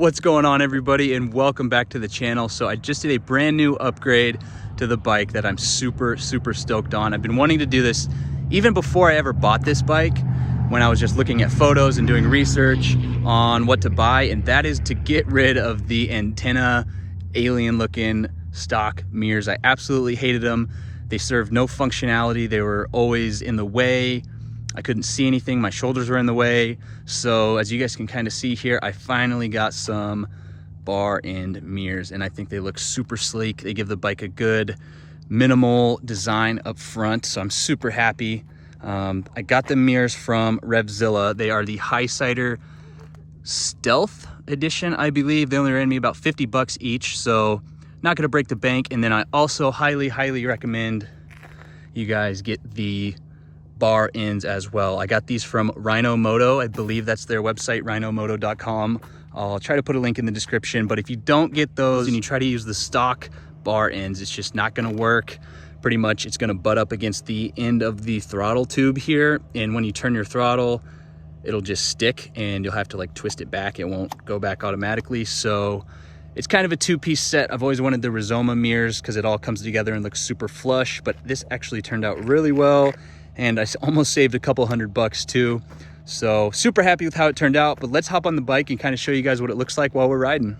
What's going on, everybody, and welcome back to the channel. So I just did a brand new upgrade to the bike that I'm super stoked on. I've been wanting to do this even before I ever bought this bike, when I was just looking at photos and doing research on what to buy, and that is to get rid of the antenna alien looking stock mirrors. I absolutely hated them. They served no functionality. They were always in the way. I couldn't see anything. My shoulders were in the way. So as you guys can kind of see here, I finally got some bar end mirrors, and I think they look super sleek. They give the bike a good minimal design up front, so I'm super happy. I got the mirrors from Revzilla. They are the Highsider Stealth Edition, I believe. They only ran me about 50 bucks each, so not gonna break the bank. And then I also highly recommend you guys get the bar ends as well. I got these from Rhino Moto. I believe that's their website, rhinomoto.com. I'll try to put a link in the description, but if you don't get those and you try to use the stock bar ends, it's just not gonna work. Pretty much it's gonna butt up against the end of the throttle tube here, and when you turn your throttle, it'll just stick and you'll have to like twist it back. It won't go back automatically. So it's kind of a two-piece set. I've always wanted the Rizoma mirrors because it all comes together and looks super flush, but this actually turned out really well. And I almost saved a couple $100 too. So super happy with how it turned out, but let's hop on the bike and kind of show you guys what it looks like while we're riding.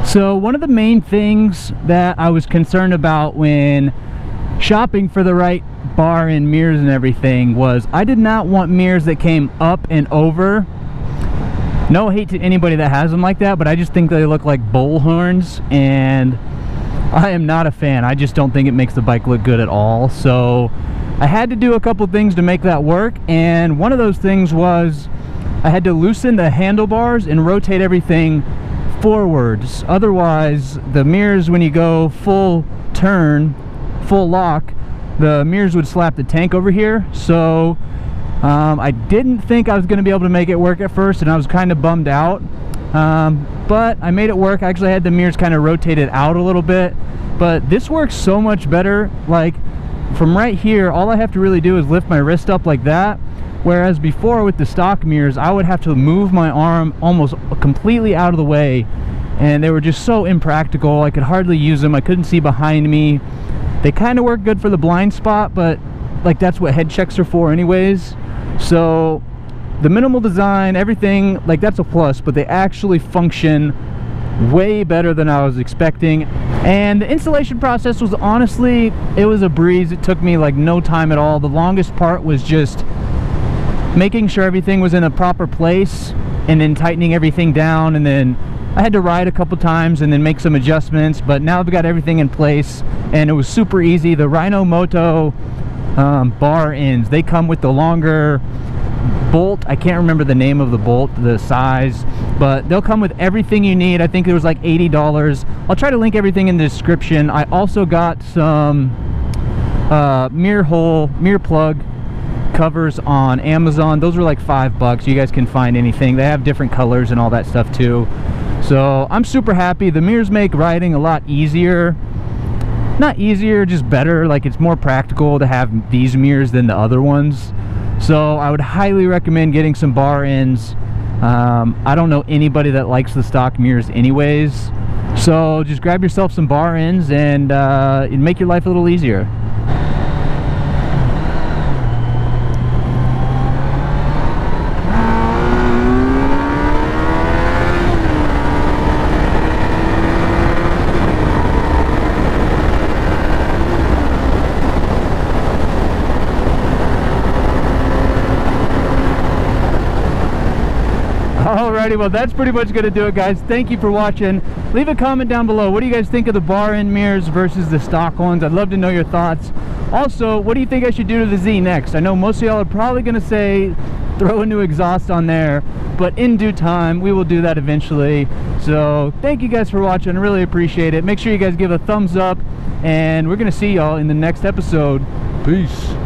So one of the main things that I was concerned about when shopping for the right bar and mirrors and everything was I did not want mirrors that came up and over. No hate to anybody that has them like that, but I just think they look like bull horns, and I am not a fan. I just don't think it makes the bike look good at all. So I had to do a couple things to make that work, and one of those things was I had to loosen the handlebars and rotate everything forwards. Otherwise, the mirrors, when you go full turn, full lock, the mirrors would slap the tank over here. So I didn't think I was going to be able to make it work at first, and I was kind of bummed out, but I made it work. I actually had the mirrors kind of rotated out a little bit, but this works so much better. Like from right here, all I have to really do is lift my wrist up like that. Whereas before with the stock mirrors, I would have to move my arm almost completely out of the way, and they were just so impractical. I could hardly use them. I couldn't see behind me. They kind of work good for the blind spot, but like that's what head checks are for anyways. So the minimal design, everything, like that's a plus, but they actually function way better than I was expecting. And the installation process was honestly, it was a breeze. It took me like no time at all. The longest part was just making sure everything was in a proper place and then tightening everything down, and then I had to ride a couple times and then make some adjustments, but now I've got everything in place and it was super easy. The Rhino Moto bar ends, they come with the longer bolt. I can't remember the name of the bolt, the size, but they'll come with everything you need. I think it was like $80. I'll try to link everything in the description. I also got some mirror plug covers on Amazon. Those were like $5. You guys can find anything. They have different colors and all that stuff too. So I'm super happy. The mirrors make riding a lot easier. Not easier, just better. Like it's more practical to have these mirrors than the other ones. So I would highly recommend getting some bar ends. I don't know anybody that likes the stock mirrors anyways. So just grab yourself some bar ends and it'd make your life a little easier. Alrighty, well that's pretty much gonna do it, guys. Thank you for watching. Leave a comment down below. What do you guys think of the bar end mirrors versus the stock ones? I'd love to know your thoughts. Also, what do you think I should do to the Z next? I know most of y'all are probably gonna say throw a new exhaust on there, but in due time we will do that eventually. So thank you guys for watching. I really appreciate it. Make sure you guys give a thumbs up, and we're gonna see y'all in the next episode. Peace.